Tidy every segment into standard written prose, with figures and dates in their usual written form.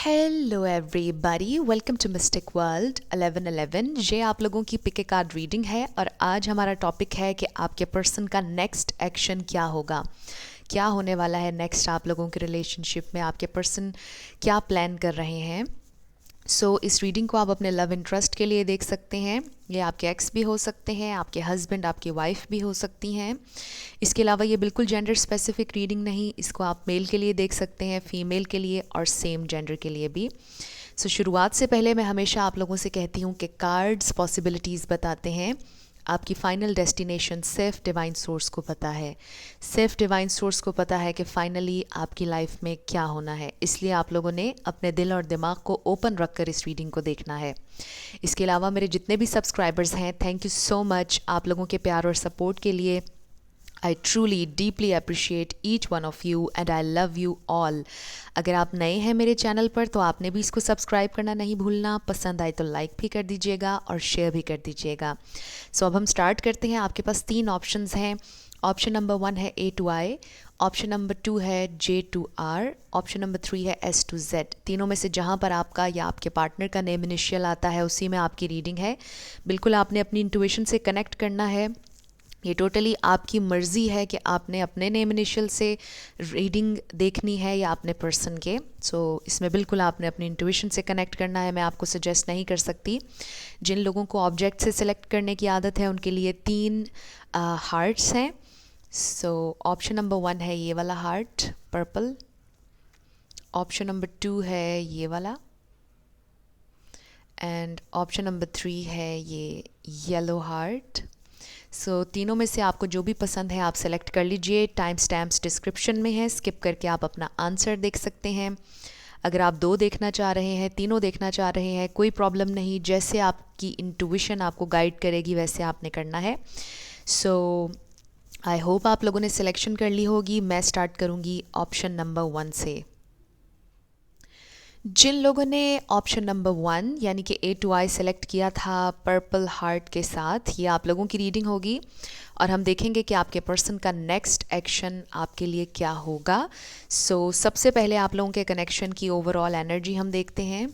Hello everybody, welcome to mystic world 1111। ये आप लोगों की पिक ए कार्ड रीडिंग है और आज हमारा टॉपिक है कि आपके पर्सन का नेक्स्ट एक्शन क्या होगा, क्या होने वाला है नेक्स्ट आप लोगों के रिलेशनशिप में, आपके पर्सन क्या प्लान कर रहे हैं। इस रीडिंग को आप अपने लव इंटरेस्ट के लिए देख सकते हैं। ये आपके एक्स भी हो सकते हैं, आपके हस्बैंड, आपकी वाइफ भी हो सकती हैं। इसके अलावा ये बिल्कुल जेंडर स्पेसिफिक रीडिंग नहीं, इसको आप मेल के लिए देख सकते हैं, फीमेल के लिए और सेम जेंडर के लिए भी। शुरुआत से पहले मैं हमेशा आप लोगों से कहती हूँ कि कार्ड्स पॉसिबिलिटीज़ बताते हैं, आपकी फ़ाइनल डेस्टिनेशन सिर्फ डिवाइन सोर्स को पता है। सिर्फ डिवाइन सोर्स को पता है कि फ़ाइनली आपकी लाइफ में क्या होना है, इसलिए आप लोगों ने अपने दिल और दिमाग को ओपन रख कर इस रीडिंग को देखना है। इसके अलावा मेरे जितने भी सब्सक्राइबर्स हैं, थैंक यू सो मच आप लोगों के प्यार और सपोर्ट के लिए। I truly deeply appreciate each one of you and I love you all. अगर आप नए हैं मेरे चैनल पर तो आपने भी इसको सब्सक्राइब करना नहीं भूलना, पसंद आए तो लाइक भी कर दीजिएगा और शेयर भी कर दीजिएगा। अब हम स्टार्ट करते हैं। आपके पास 3 ऑप्शंस हैं। ऑप्शन नंबर 1 है A to I, option number 2 है J to R, option number 3 है S to Z। तीनों में से जहाँ पर आपका या आपके पार्टनर का नेम इनिशियल आता है उसी में आपकी रीडिंग है। बिल्कुल आपने अपनी इंट्यूशन से कनेक्ट करना है। ये टोटली आपकी मर्ज़ी है कि आपने अपने नेम इनिशियल से रीडिंग देखनी है या अपने पर्सन के। इसमें बिल्कुल आपने अपनी इंट्यूशन से कनेक्ट करना है। मैं आपको सजेस्ट नहीं कर सकती। जिन लोगों को ऑब्जेक्ट से सिलेक्ट करने की आदत है उनके लिए 3 हार्ट्स हैं। ऑप्शन नंबर 1 है ये वाला हार्ट पर्पल, ऑप्शन नंबर 2 है ये वाला एंड ऑप्शन नंबर 3 है ये येलो हार्ट। तीनों में से आपको जो भी पसंद है आप सेलेक्ट कर लीजिए। टाइम स्टैम्प्स डिस्क्रिप्शन में है, स्किप करके आप अपना आंसर देख सकते हैं। अगर आप 2 देखना चाह रहे हैं, तीनों देखना चाह रहे हैं, कोई प्रॉब्लम नहीं। जैसे आपकी इंट्यूशन आपको गाइड करेगी वैसे आपने करना है। आई होप आप लोगों ने सिलेक्शन कर ली होगी। मैं स्टार्ट करूँगी ऑप्शन नंबर 1 से। जिन लोगों ने ऑप्शन नंबर 1 यानी कि A to I सेलेक्ट किया था पर्पल हार्ट के साथ, ये आप लोगों की रीडिंग होगी और हम देखेंगे कि आपके पर्सन का नेक्स्ट एक्शन आपके लिए क्या होगा। सबसे पहले आप लोगों के कनेक्शन की ओवरऑल एनर्जी हम देखते हैं।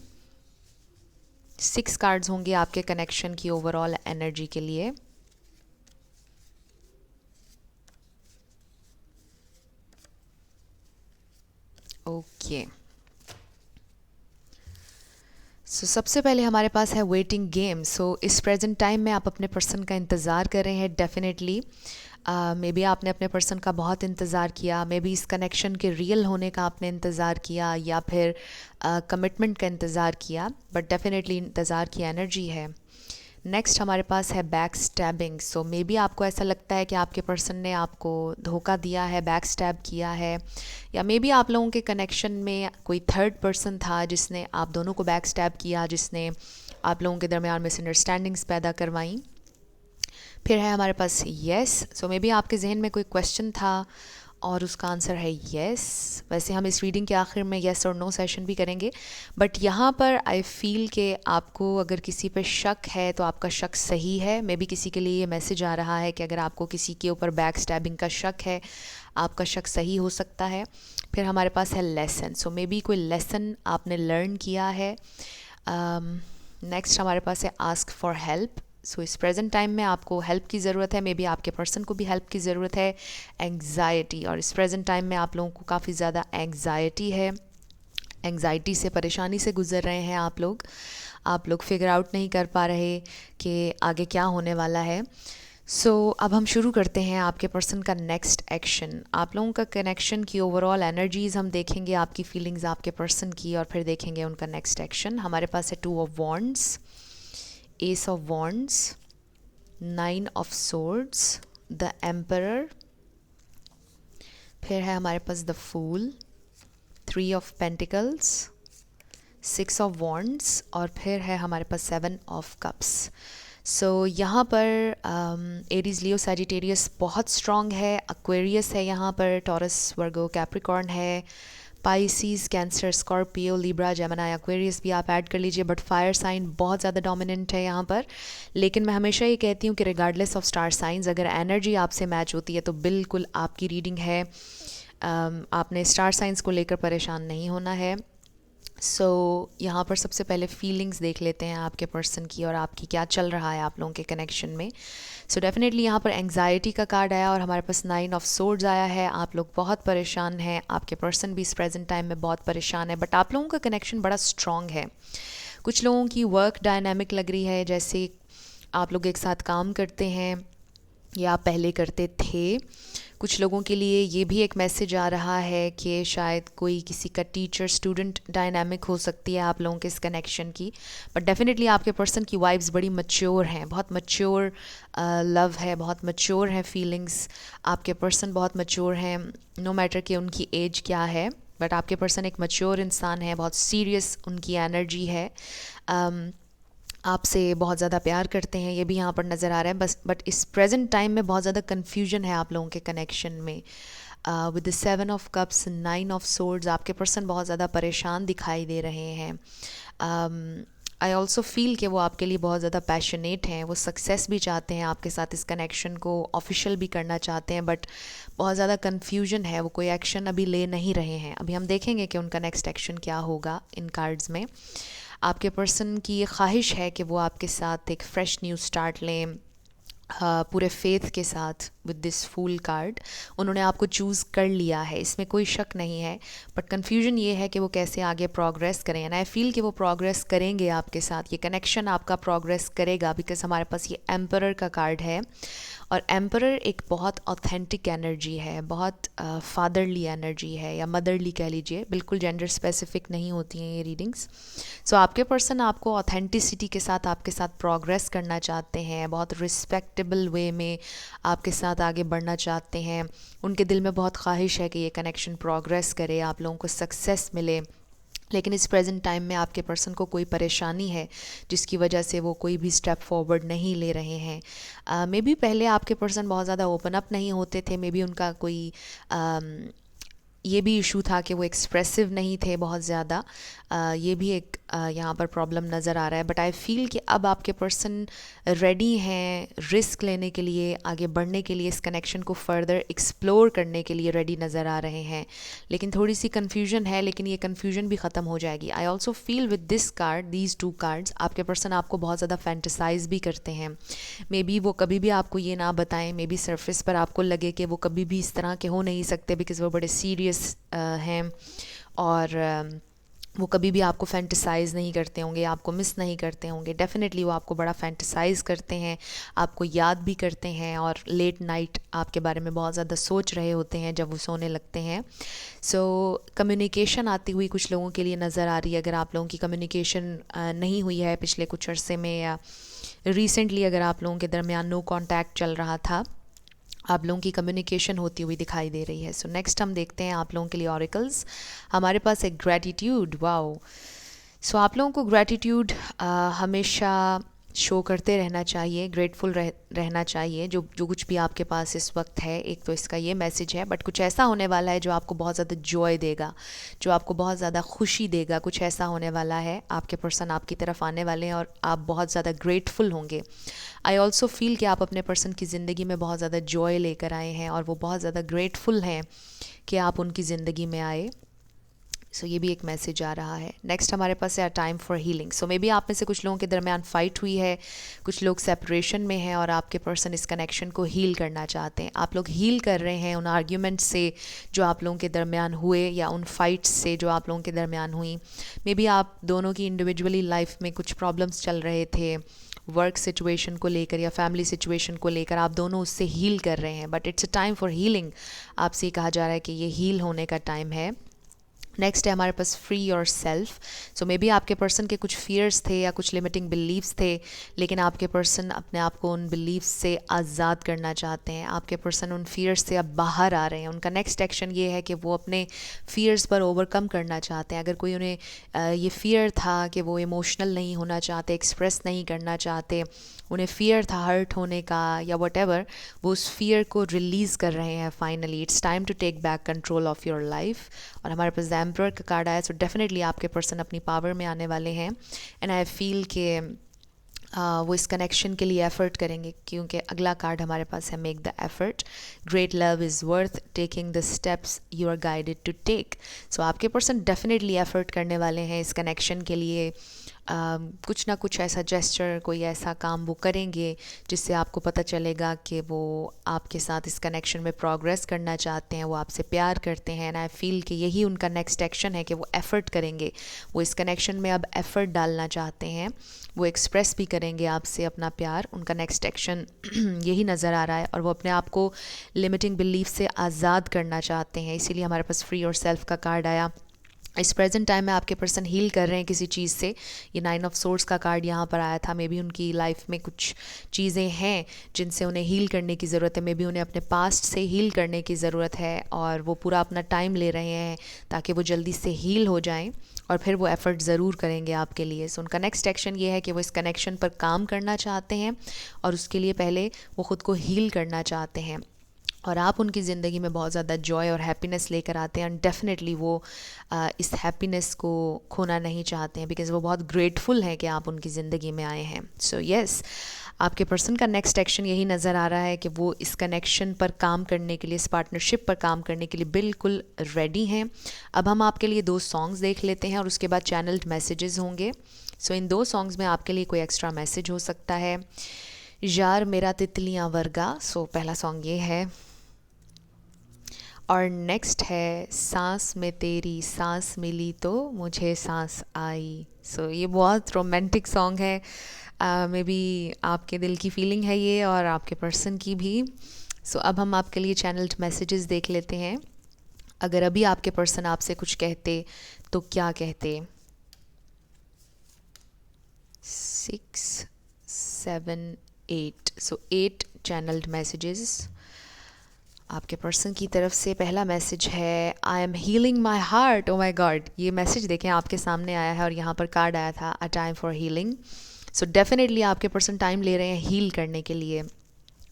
6 कार्ड्स होंगे आपके कनेक्शन की ओवरऑल एनर्जी के लिए। ओके सबसे पहले हमारे पास है वेटिंग गेम। इस प्रेजेंट टाइम में आप अपने पर्सन का इंतज़ार कर रहे हैं। डेफिनेटली मे बी आपने अपने पर्सन का बहुत इंतज़ार किया, मे बी इस कनेक्शन के रियल होने का आपने इंतज़ार किया या फिर कमिटमेंट का इंतज़ार किया, बट डेफिनेटली इंतज़ार की एनर्जी है। नेक्स्ट हमारे पास है बैक स्टैबिंग। मे बी आपको ऐसा लगता है कि आपके पर्सन ने आपको धोखा दिया है, बैक स्टैब किया है, या मे बी आप लोगों के कनेक्शन में कोई थर्ड पर्सन था जिसने आप दोनों को बैक स्टैब किया, जिसने आप लोगों के दरमियान मिसअंडरस्टैंडिंग्स पैदा करवाई। फिर है हमारे पास येस। मे बी आपके जहन में कोई क्वेश्चन था और उसका आंसर है येस। वैसे हम इस रीडिंग के आखिर में येस और नो सेशन भी करेंगे, बट यहाँ पर आई फील कि आपको अगर किसी पे शक है तो आपका शक सही है। मे बी किसी के लिए ये मैसेज आ रहा है कि अगर आपको किसी के ऊपर बैक स्टैबिंग का शक है, आपका शक सही हो सकता है। फिर हमारे पास है लेसन। मे बी कोई लेसन आपने लर्न किया है। नेक्स्ट हमारे पास है आस्क फॉर हेल्प। इस प्रेजेंट टाइम में आपको हेल्प की ज़रूरत है, मे बी आपके पर्सन को भी हेल्प की ज़रूरत है। एंग्जाइटी, और इस प्रेजेंट टाइम में आप लोगों को काफ़ी ज़्यादा एंग्जाइटी है। एंग्जाइटी से, परेशानी से गुज़र रहे हैं आप लोग फिगर आउट नहीं कर पा रहे कि आगे क्या होने वाला है। अब हम शुरू करते हैं आपके पर्सन का नेक्स्ट एक्शन। आप लोगों का कनेक्शन की ओवरऑल एनर्जीज़ हम देखेंगे, आपकी फीलिंग्स आपके पर्सन की, और फिर देखेंगे उनका नेक्स्ट एक्शन। हमारे पास है 2 of wands, Ace of Wands, 9 of Swords, The Emperor, फिर है हमारे पास The Fool, 3 of Pentacles, 6 of Wands, और फिर है हमारे पास 7 of Cups। यहाँ पर एरीज, लियो, सैजिटेरियस बहुत स्ट्रॉन्ग है। एक्वेरियस है यहाँ पर, टॉरस, वर्गो, कैप्रिकॉर्न है, Pisces, cancer, Scorpio, Libra, Gemini, Aquarius भी आप ऐड कर लीजिए, बट फायर साइन बहुत ज़्यादा डोमिनेंट है यहाँ पर। लेकिन मैं हमेशा ये कहती हूँ कि रिगार्डलेस ऑफ स्टार साइंस, अगर एनर्जी आपसे मैच होती है तो बिल्कुल आपकी रीडिंग है। आपने स्टार साइंस को लेकर परेशान नहीं होना है। सो यहाँ पर सबसे पहले फीलिंग्स देख लेते हैं आपके पर्सन की और आपकी क्या चल रहा है आप लोगों के कनेक्शन में। सो डेफिनेटली यहाँ पर एंग्जाइटी का कार्ड आया और हमारे पास 9 ऑफ सोर्ड्स आया है। आप लोग बहुत परेशान हैं, आपके पर्सन भी इस प्रेजेंट टाइम में बहुत परेशान है, बट आप लोगों का कनेक्शन बड़ा स्ट्रॉन्ग है। कुछ लोगों की वर्क डायनामिक लग रही है, जैसे आप लोग एक साथ काम करते हैं या आप पहले करते थे। कुछ लोगों के लिए ये भी एक मैसेज आ रहा है कि शायद कोई किसी का टीचर स्टूडेंट डायनामिक हो सकती है आप लोगों के इस कनेक्शन की, बट डेफिनेटली आपके पर्सन की वाइब्स बड़ी मैच्योर हैं, बहुत मैच्योर लव है, बहुत मैच्योर है फीलिंग्स। आपके पर्सन बहुत मैच्योर हैं, नो मैटर कि उनकी एज क्या है, बट आपके पर्सन एक मैच्योर इंसान है, बहुत सीरियस उनकी एनर्जी है। आपसे बहुत ज़्यादा प्यार करते हैं, ये भी यहाँ पर नज़र आ रहा है। बट इस प्रेजेंट टाइम में बहुत ज़्यादा कन्फ्यूजन है आप लोगों के कनेक्शन में। With the 7 of cups, 9 of swords, आपके पर्सन बहुत ज़्यादा परेशान दिखाई दे रहे हैं। आई ऑल्सो फील कि वो आपके लिए बहुत ज़्यादा पैशनेट हैं, वो सक्सेस भी चाहते हैं आपके साथ, इस कनेक्शन को ऑफिशियल भी करना चाहते हैं, बट बहुत ज़्यादा कन्फ्यूजन है, वो कोई एक्शन अभी ले नहीं रहे हैं। अभी हम देखेंगे कि उनका नेक्स्ट एक्शन क्या होगा इन कार्ड्स में। आपके पर्सन की ये ख्वाहिश है कि वो आपके साथ एक फ़्रेश न्यू स्टार्ट लें, पूरे फेथ के साथ। विद दिस फूल कार्ड उन्होंने आपको चूज़ कर लिया है, इसमें कोई शक नहीं है, बट कन्फ्यूजन ये है कि वो कैसे आगे प्रोग्रेस करें। एंड आई फील कि वो प्रोग्रेस करेंगे आपके साथ, ये कनेक्शन आपका प्रोग्रेस करेगा, बिकॉज हमारे पास ये एम्परर का कार्ड है और एम्परर एक बहुत ऑथेंटिक एनर्जी है, बहुत फादरली एनर्जी है या मदरली कह लीजिए, बिल्कुल जेंडर स्पेसिफिक नहीं होती हैं ये रीडिंग्स। सो आपके पर्सन आपको ऑथेंटिसिटी के साथ आपके साथ प्रोग्रेस करना चाहते हैं, बहुत रिस्पेक्टेबल वे में आपके साथ आगे बढ़ना चाहते हैं। उनके दिल में बहुत ख्वाहिश है कि ये कनेक्शन प्रोग्रेस करे, आप लोगों को सक्सेस मिले, लेकिन इस प्रेजेंट टाइम में आपके पर्सन को कोई परेशानी है जिसकी वजह से वो कोई भी स्टेप फॉरवर्ड नहीं ले रहे हैं। मे बी पहले आपके पर्सन बहुत ज़्यादा ओपन अप नहीं होते थे, मे बी उनका कोई ये भी इशू था कि वो एक्सप्रेसिव नहीं थे बहुत ज़्यादा, ये भी एक यहाँ पर प्रॉब्लम नज़र आ रहा है। बट आई फील कि अब आपके पर्सन रेडी हैं रिस्क लेने के लिए, आगे बढ़ने के लिए, इस कनेक्शन को फर्दर एक्सप्लोर करने के लिए रेडी नज़र आ रहे हैं। लेकिन थोड़ी सी कन्फ्यूजन है, लेकिन ये कन्फ्यूजन भी ख़त्म हो जाएगी। I also feel with this card, these 2 cards, आपके पर्सन आपको बहुत ज़्यादा फैंटिसाइज भी करते हैं। मे बी वो कभी भी आपको ये ना बताएं, मे बी सरफेस पर आपको लगे कि वो कभी भी इस तरह के हो नहीं सकते, बिकॉज़ वो बड़े सीरियस हैं और वो कभी भी आपको फैंटिसाइज़ नहीं करते होंगे, आपको मिस नहीं करते होंगे। डेफिनेटली वो आपको बड़ा फैंटिसाइज़ करते हैं, आपको याद भी करते हैं और लेट नाइट आपके बारे में बहुत ज़्यादा सोच रहे होते हैं जब वो सोने लगते हैं। सो कम्युनिकेशन आती हुई कुछ लोगों के लिए नज़र आ रही है। अगर आप लोगों की कम्युनिकेशन नहीं हुई है पिछले कुछ अरसे में या रिसेंटली अगर आप लोगों के दरमियान नो कॉन्टैक्ट चल रहा था, आप लोगों की कम्युनिकेशन होती हुई दिखाई दे रही है। सो नेक्स्ट हम देखते हैं आप लोगों के लिए ऑरिकल्स। हमारे पास एक ग्रैटिट्यूड, वाओ। सो आप लोगों को ग्रैटिट्यूड हमेशा शो करते रहना चाहिए, ग्रेटफुल रहना चाहिए जो जो कुछ भी आपके पास इस वक्त है। एक तो इसका ये मैसेज है, बट कुछ ऐसा होने वाला है जो आपको बहुत ज़्यादा जॉय देगा, जो आपको बहुत ज़्यादा खुशी देगा। कुछ ऐसा होने वाला है, आपके पर्सन आपकी तरफ आने वाले हैं और आप बहुत ज़्यादा ग्रेटफुल होंगे। आई ऑल्सो फील कि आप अपने पर्सन की ज़िंदगी में बहुत ज़्यादा जॉय लेकर आए हैं और वो बहुत ज़्यादा ग्रेटफुल हैं कि आप उनकी ज़िंदगी में आए। सो ये भी एक मैसेज आ रहा है। नेक्स्ट हमारे पास है time for healing. So may be आप में से कुछ लोगों के दरमियान फ़ाइट हुई है, कुछ लोग सेपरेशन में हैं और आपके पर्सन इस कनेक्शन को हील करना चाहते हैं। आप लोग हील कर रहे हैं उन आर्ग्यूमेंट्स से जो आप लोगों के दरमियान हुए या उन फाइट्स से जो आप लोगों के दरमियान हुई। मे बी आप दोनों की इंडिविजुअली लाइफ में कुछ प्रॉब्लम्स चल रहे थे, वर्क सिचुएशन को लेकर या फैमिली सिचुएशन को लेकर, आप दोनों उससे हील कर रहे हैं, but it's a time for healing. आपसे ये कहा जा रहा है कि ये हील होने का टाइम है। नेक्स्ट है हमारे पास free your self. So may be आपके पर्सन के कुछ फियर्स थे या कुछ लिमिटिंग बिलीव्स थे, लेकिन आपके पर्सन अपने आप को उन बिलीव्स से आज़ाद करना चाहते हैं। आपके पर्सन उन फियर्स से अब बाहर आ रहे हैं। उनका नेक्स्ट एक्शन ये है कि वो अपने फियर्स पर ओवरकम करना चाहते हैं। अगर कोई उन्हें ये फियर था कि वो इमोशनल नहीं होना चाहते, एक्सप्रेस नहीं करना चाहते, उन्हें फियर था हर्ट होने का या वटेवर, वो उस फियर को रिलीज़ कर रहे हैं finally. It's time to take back control of your life. और हमारे पास एम्परर का कार्ड आया, सो डेफिनेटली आपके पर्सन अपनी पावर में आने वाले हैं। एंड आई फील कि वो इस कनेक्शन के लिए एफ़र्ट करेंगे, क्योंकि अगला कार्ड हमारे पास है make the effort. Great love is worth taking the steps you are guided to take. So आपके पर्सन डेफिनेटली एफ़र्ट करने वाले हैं इस कनेक्शन के लिए। कुछ ना कुछ ऐसा जेस्चर, कोई ऐसा काम वो करेंगे जिससे आपको पता चलेगा कि वो आपके साथ इस कनेक्शन में प्रोग्रेस करना चाहते हैं, वो आपसे प्यार करते हैं। एंड आई फील कि यही उनका नेक्स्ट एक्शन है कि वो एफ़र्ट करेंगे, वो इस कनेक्शन में अब एफ़र्ट डालना चाहते हैं, वो एक्सप्रेस भी करेंगे आपसे अपना प्यार। उनका नेक्स्ट एक्शन यही नज़र आ रहा है, और वो अपने आप को लिमिटिंग बिलीफ से आज़ाद करना चाहते हैं। इसीलिए हमारे पास फ्री और सेल्फ का कार्ड आया। इस प्रेजेंट टाइम में आपके पर्सन हील कर रहे हैं किसी चीज़ से। ये 9 ऑफ सोर्ड्स का कार्ड यहाँ पर आया था। मे बी उनकी लाइफ में कुछ चीज़ें हैं जिनसे उन्हें हील करने की ज़रूरत है। मे बी उन्हें अपने पास्ट से हील करने की ज़रूरत है, और वो पूरा अपना टाइम ले रहे हैं ताकि वो जल्दी से हील हो जाएं, और फिर वो एफ़र्ट ज़रूर करेंगे आपके लिए। सो उनका नेक्स्ट एक्शन ये है कि वो इस कनेक्शन पर काम करना चाहते हैं, और उसके लिए पहले वो ख़ुद को हील करना चाहते हैं, और आप उनकी ज़िंदगी में बहुत ज़्यादा जॉय और हैप्पीनेस लेकर आते हैं। एंड डेफिनेटली वो इस हैप्पीनेस को खोना नहीं चाहते हैं, बिकॉज़ वो बहुत ग्रेटफुल हैं कि आप उनकी ज़िंदगी में आए हैं। सो येस, आपके पर्सन का नेक्स्ट एक्शन यही नज़र आ रहा है कि वो इस कनेक्शन पर काम करने के लिए, इस पार्टनरशिप पर काम करने के लिए बिल्कुल रेडी हैं। अब हम आपके लिए 2 सॉन्ग्स देख लेते हैं, और उसके बाद चैनल्ड मैसेजेस होंगे। सो इन 2 सॉन्ग्स में आपके लिए कोई एक्स्ट्रा मैसेज हो सकता है। यार मेरा तितलियाँ वर्गा, सो पहला सॉन्ग ये है, और नेक्स्ट है सांस में तेरी सांस मिली तो मुझे सांस आई। सो ये बहुत रोमांटिक सॉन्ग है। मे बी आपके दिल की फीलिंग है ये, और आपके पर्सन की भी। सो अब हम आपके लिए चैनल्ड मैसेजेस देख लेते हैं। अगर अभी आपके पर्सन आपसे कुछ कहते तो क्या कहते? 6, 7, 8। सो 8 चैनल्ड मैसेजेस आपके पर्सन की तरफ से। पहला मैसेज है I am healing my heart. Oh my god, ये मैसेज देखें आपके सामने आया है, और यहाँ पर कार्ड आया था a time for healing. So definitely आपके पर्सन टाइम ले रहे हैं हील करने के लिए।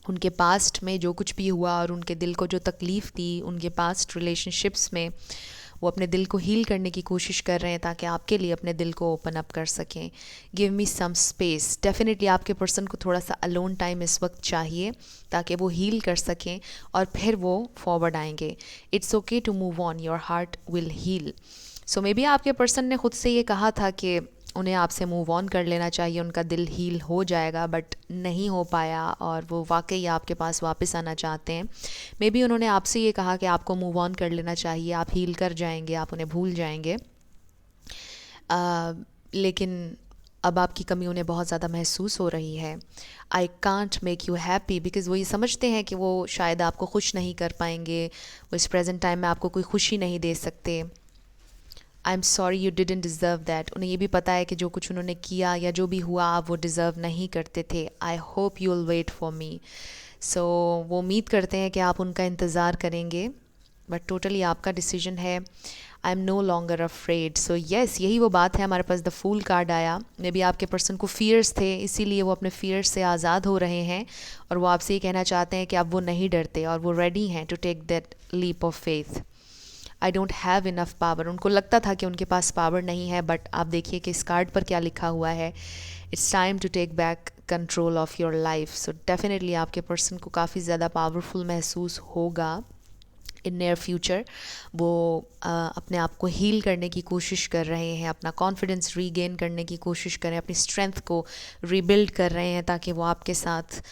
उनके पास्ट में जो कुछ भी हुआ, और उनके दिल को जो तकलीफ़ दी उनके पास्ट रिलेशनशिप्स में, वो अपने दिल को हील करने की कोशिश कर रहे हैं ताकि आपके लिए अपने दिल को ओपन अप कर सकें। Give me some space. Definitely आपके पर्सन को थोड़ा सा अलोन टाइम इस वक्त चाहिए ताकि वो हील कर सकें, और फिर वो फॉरवर्ड आएंगे। It's okay to move on, your heart will heal. So may be आपके पर्सन ने खुद से ये कहा था कि उन्हें आपसे मूव ऑन कर लेना चाहिए, उनका दिल हील हो जाएगा, बट नहीं हो पाया, और वो वाकई आपके पास वापस आना चाहते हैं। मे बी उन्होंने आपसे ये कहा कि आपको मूव ऑन कर लेना चाहिए, आप हील कर जाएंगे, आप उन्हें भूल जाएंगे। लेकिन अब आपकी कमी उन्हें बहुत ज़्यादा महसूस हो रही है। I can't make you happy, because वो ये समझते हैं कि वो शायद आपको खुश नहीं कर पाएंगे, वो इस प्रेजेंट टाइम में आपको कोई खुशी नहीं दे सकते। I am sorry you didn't deserve that. उन्हें ये भी पता है कि जो कुछ उन्होंने किया या जो भी हुआ आप वो डिज़र्व नहीं करते थे। I hope you will wait for me. So वो उम्मीद करते हैं कि आप उनका इंतज़ार करेंगे, बट टोटली आपका डिसीजन है। I am no longer afraid. So yes, यही वो बात है। हमारे पास द फूल कार्ड आया। मे बी आपके पर्सन को फियर्स थे, इसीलिए वो अपने फियर्स से आज़ाद हो रहे हैं, और वो आपसे ये कहना चाहते हैं कि अब वो नहीं डरते, और वो रेडी हैं to take that leap of faith. I don't have enough power. उनको लगता था कि उनके पास पावर नहीं है, बट आप देखिए कि इस कार्ड पर क्या लिखा हुआ है। It's time to take back control of your life. So definitely आपके पर्सन को काफ़ी ज़्यादा पावरफुल महसूस होगा इन नियर फ्यूचर। वो अपने आप को हील करने की कोशिश कर रहे हैं, अपना कॉन्फिडेंस रीगेन करने की कोशिश कर रहे हैं, अपनी स्ट्रेंथ को रीबिल्ड कर रहे हैं, ताकि वो आपके साथ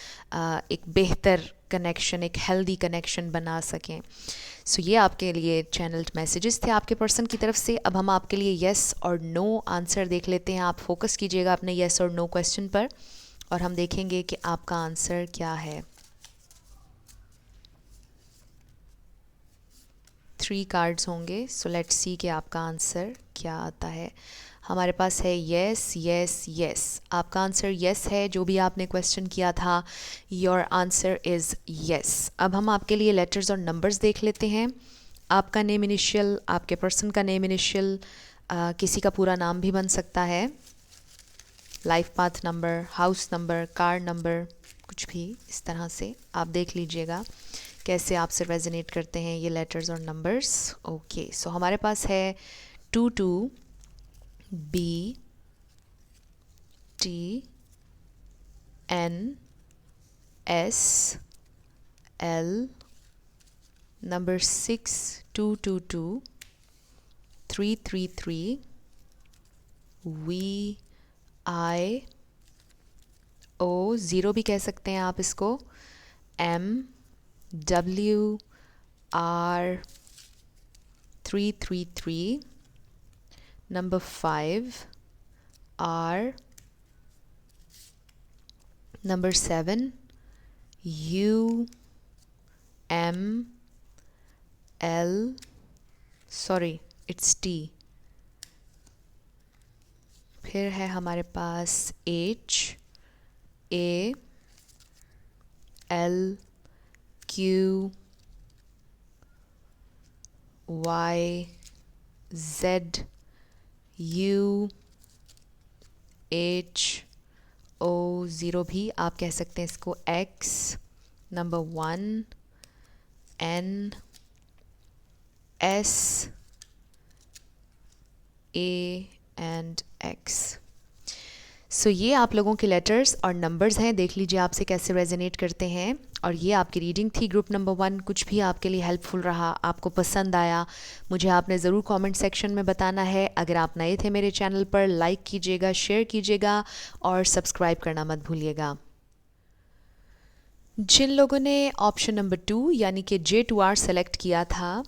एक बेहतर कनेक्शन, एक हेल्दी कनेक्शन बना सकें। सो ये आपके लिए चैनल्ड मैसेजेस थे आपके पर्सन की तरफ से। अब हम आपके लिए येस और नो आंसर देख लेते हैं। आप फोकस कीजिएगा अपने येस और नो क्वेश्चन पर, और हम देखेंगे कि आपका आंसर क्या है। 3 कार्ड्स होंगे, सो लेट्स सी कि आपका आंसर क्या आता है। हमारे पास है येस येस येस। आपका आंसर येस है। जो भी आपने क्वेश्चन किया था, योर आंसर इज़ येस। अब हम आपके लिए लेटर्स और नंबर्स देख लेते हैं। आपका नेम इनिशियल, आपके पर्सन का नेम इनिशियल, किसी का पूरा नाम भी बन सकता है, life path number, house number, car number, कुछ भी इस तरह से आप देख लीजिएगा कैसे आपसे रेजोनेट करते हैं ये लेटर्स और नंबर्स। ओके, सो हमारे पास है 22 B T N S L, number 6222 333 V I O, zero भी कह सकते हैं आप इसको, M W R 333, number 5 R, number 7 U M L, sorry it's T, फिर है हमारे पास H A L Q Y Z U H O, zero भी आप कह सकते हैं इसको, X, number 1 N S A and X। सो ये आप लोगों के लेटर्स और नंबर्स हैं, देख लीजिए आपसे कैसे रेजोनेट करते हैं। और ये आपकी रीडिंग थी ग्रुप नंबर 1। कुछ भी आपके लिए हेल्पफुल रहा, आपको पसंद आया, मुझे आपने ज़रूर कमेंट सेक्शन में बताना है। अगर आप नए थे मेरे चैनल पर, लाइक कीजिएगा, शेयर कीजिएगा और सब्सक्राइब करना मत भूलिएगा। जिन लोगों ने ऑप्शन नंबर 2 यानी कि J2R सेलेक्ट किया था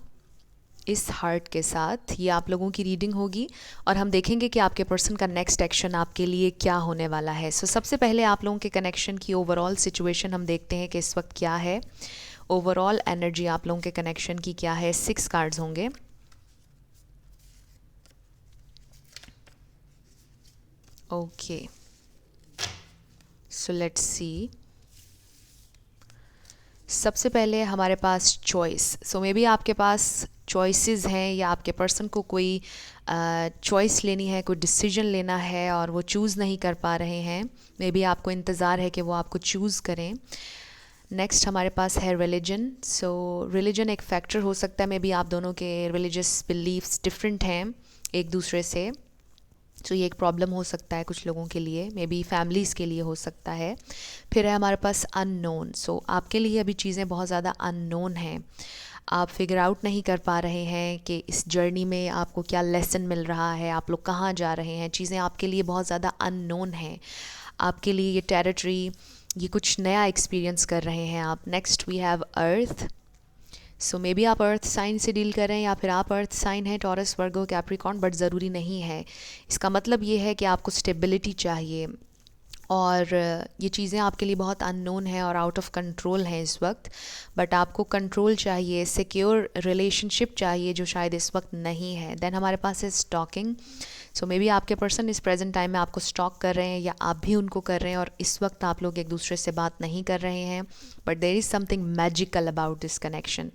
इस हार्ट के साथ, ये आप लोगों की रीडिंग होगी और हम देखेंगे कि आपके पर्सन का नेक्स्ट एक्शन आपके लिए क्या होने वाला है। सो सबसे पहले आप लोगों के कनेक्शन की ओवरऑल सिचुएशन हम देखते हैं कि इस वक्त क्या है। ओवरऑल एनर्जी आप लोगों के कनेक्शन की क्या है। 6 कार्ड्स होंगे। Okay, so let's see. सबसे पहले हमारे पास चॉइस। सो मे बी आपके पास चॉइसेस हैं या आपके पर्सन को कोई चॉइस लेनी है, कोई डिसीजन लेना है और वो चूज़ नहीं कर पा रहे हैं। मे बी आपको इंतज़ार है कि वो आपको चूज़ करें। नेक्स्ट हमारे पास है रिलीजन। सो रिलीजन एक फैक्टर हो सकता है। मे बी आप दोनों के रिलीजियस बिलीव्स डिफरेंट हैं एक दूसरे से। तो ये एक प्रॉब्लम हो सकता है कुछ लोगों के लिए, मे बी फैमिलीज़ के लिए हो सकता है। फिर है हमारे पास अननोन। सो आपके लिए अभी चीज़ें बहुत ज़्यादा अननोन हैं। आप फिगर आउट नहीं कर पा रहे हैं कि इस जर्नी में आपको क्या लेसन मिल रहा है, आप लोग कहाँ जा रहे हैं। चीज़ें आपके लिए बहुत ज़्यादा अननोन हैं। आपके लिए ये टेरिटरी, ये कुछ नया एक्सपीरियंस कर रहे हैं आप। Next we have earth. So may be आप अर्थ साइन से डील कर रहे हैं या फिर आप अर्थ साइन है टॉरस, वर्गो, कैप्रिकॉर्न, बट ज़रूरी नहीं है। इसका मतलब ये है कि आपको स्टेबिलिटी चाहिए और ये चीज़ें आपके लिए बहुत अननोन है और आउट ऑफ कंट्रोल हैं इस वक्त। बट आपको कंट्रोल चाहिए, सिक्योर रिलेशनशिप चाहिए जो शायद इस वक्त नहीं है। देन हमारे पास है स्टॉकिंग। सो मे बी आपके पर्सन इस प्रेजेंट टाइम में आपको स्टॉक कर रहे हैं या आप भी उनको कर रहे हैं और इस वक्त आप लोग एक दूसरे से बात नहीं कर रहे हैं। But there is something magical about this connection.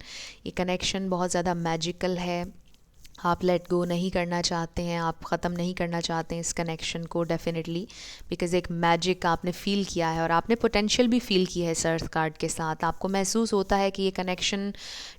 ये कनेक्शन बहुत ज़्यादा मैजिकल है। आप लेट गो नहीं करना चाहते हैं, आप ख़त्म नहीं करना चाहते हैं इस कनेक्शन को डेफिनेटली, बिकॉज़ एक मैजिक आपने फ़ील किया है और आपने पोटेंशियल भी फ़ील की है इस अर्थ कार्ड के साथ। आपको महसूस होता है कि ये कनेक्शन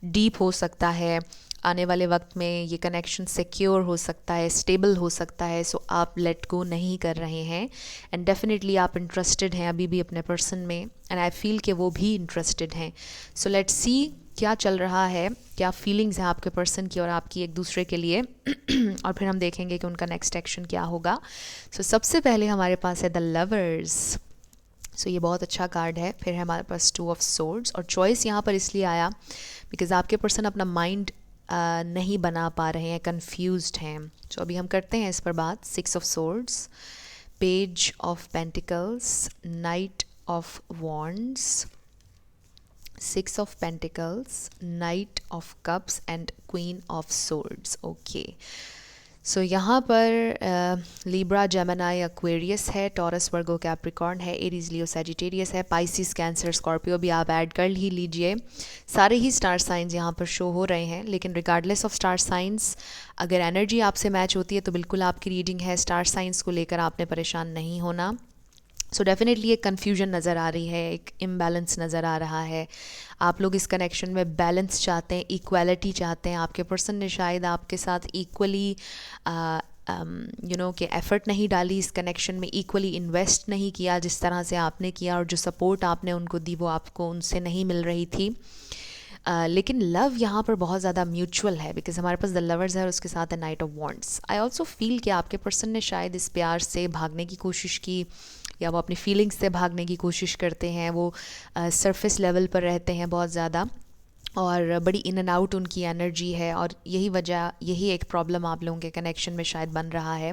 डीप हो सकता है, आने वाले वक्त में ये कनेक्शन सिक्योर हो सकता है, स्टेबल हो सकता है। सो आप लेट गो नहीं कर रहे हैं एंड डेफिनेटली आप इंटरेस्टेड हैं अभी भी अपने पर्सन में एंड आई फील कि वो भी इंटरेस्टेड हैं। सो लेट्स सी क्या चल रहा है, क्या फीलिंग्स हैं आपके पर्सन की और आपकी एक दूसरे के लिए और फिर हम देखेंगे कि उनका नेक्स्ट एक्शन क्या होगा। सो सबसे पहले हमारे पास है द लवर्स। सो ये बहुत अच्छा कार्ड है। फिर है हमारे पास 2 ऑफ सोर्ड्स और चॉइस यहाँ पर इसलिए आया बिकॉज आपके पर्सन अपना माइंड नहीं बना पा रहे हैं, कन्फ्यूज्ड हैं। तो अभी हम करते हैं इस पर बात। 6 of swords, page of pentacles, night of wands, 6 of Pentacles, Knight of Cups and Queen of Swords. Okay, so यहाँ पर लिब्रा, जेमिनी, एक्वेरियस है, टॉरस, वर्गो, कैप्रिकॉर्न है, एरीज, लियो, सैजिटेरियस है, पाइसिस, कैंसर, स्कॉर्पियो भी आप add कर ही लीजिए। सारे ही स्टार साइंस यहाँ पर शो हो रहे हैं, लेकिन रिगार्डलेस ऑफ स्टार साइंस अगर एनर्जी आपसे मैच होती है तो बिल्कुल आपकी रीडिंग है। स्टार साइंस को लेकर आपने परेशान नहीं होना। सो डेफिनेटली एक कन्फ्यूजन नज़र आ रही है, एक इम्बैलेंस नज़र आ रहा है। आप लोग इस कनेक्शन में बैलेंस चाहते हैं, इक्वालिटी चाहते हैं। आपके पर्सन ने शायद आपके साथ इक्वली कि एफ़र्ट नहीं डाली इस कनेक्शन में, इक्वली इन्वेस्ट नहीं किया जिस तरह से आपने किया, और जो सपोर्ट आपने उनको दी वो आपको उनसे नहीं मिल रही थी। लेकिन लव यहाँ पर बहुत ज़्यादा म्यूचुअल है, बिकॉज हमारे पास द लवर्स है और उसके साथ है night of wants. I also feel कि आपके पर्सन ने शायद इस प्यार से भागने की कोशिश की, या वो अपनी फीलिंग्स से भागने की कोशिश करते हैं। वो सरफेस लेवल पर रहते हैं बहुत ज़्यादा, और बड़ी इन एंड आउट उनकी एनर्जी है, और यही एक प्रॉब्लम आप लोगों के कनेक्शन में शायद बन रहा है।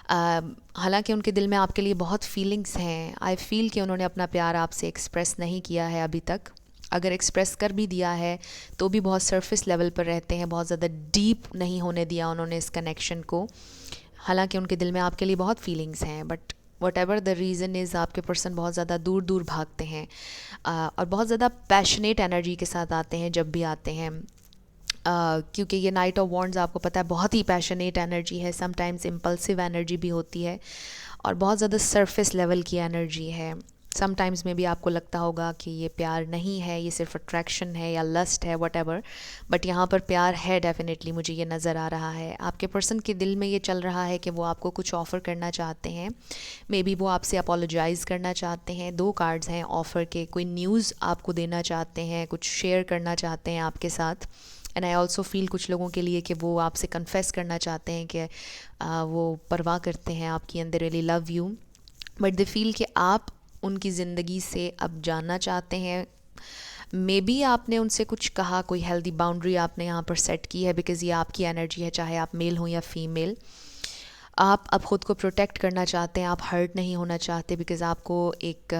हालांकि उनके दिल में आपके लिए बहुत फीलिंग्स हैं। आई फील कि उन्होंने अपना प्यार आपसे एक्सप्रेस नहीं किया है अभी तक। अगर एक्सप्रेस कर भी दिया है तो भी बहुत सरफेस लेवल पर रहते हैं, बहुत ज़्यादा डीप नहीं होने दिया उन्होंने इस कनेक्शन को। हालांकि उनके दिल में आपके लिए बहुत फीलिंग्स हैं, but what ever the reason is, आपके पर्सन बहुत ज़्यादा दूर दूर भागते हैं, और बहुत ज़्यादा पैशनेट एनर्जी के साथ आते हैं जब भी आते हैं। क्योंकि ये नाइट ऑफ वॉन्ड्स आपको पता है बहुत ही पैशनेट एनर्जी है, समटाइम्स इम्पल्सिव एनर्जी भी होती है, और बहुत ज़्यादा सरफेस लेवल की एनर्जी है। समटाइम्स में भी आपको लगता होगा कि ये प्यार नहीं है, ये सिर्फ अट्रैक्शन है या लस्ट है, वट एवर, बट यहाँ पर प्यार है डेफिनेटली, मुझे ये नज़र आ रहा है। आपके पर्सन के दिल में ये चल रहा है कि वो आपको कुछ ऑफ़र करना चाहते हैं, मे बी वो आपसे अपोलोजाइज़ करना चाहते हैं। 2 कार्ड्स हैं ऑफ़र के, कोई न्यूज़ आपको देना चाहते हैं, कुछ शेयर करना चाहते हैं आपके साथ। एंड आई ऑल्सो फील कुछ लोगों के लिए कि वो आपसे कन्फेस करना चाहते हैं कि वो परवाह करते हैं आपकी, and they really love you, but they feel कि आप उनकी ज़िंदगी से अब जानना चाहते हैं। मे बी आपने उनसे कुछ कहा, कोई हेल्दी बाउंड्री आपने यहाँ पर सेट की है, बिकॉज़ ये आपकी एनर्जी है, चाहे आप मेल हो या फीमेल। आप अब ख़ुद को प्रोटेक्ट करना चाहते हैं, आप हर्ट नहीं होना चाहते, बिकॉज़ आपको एक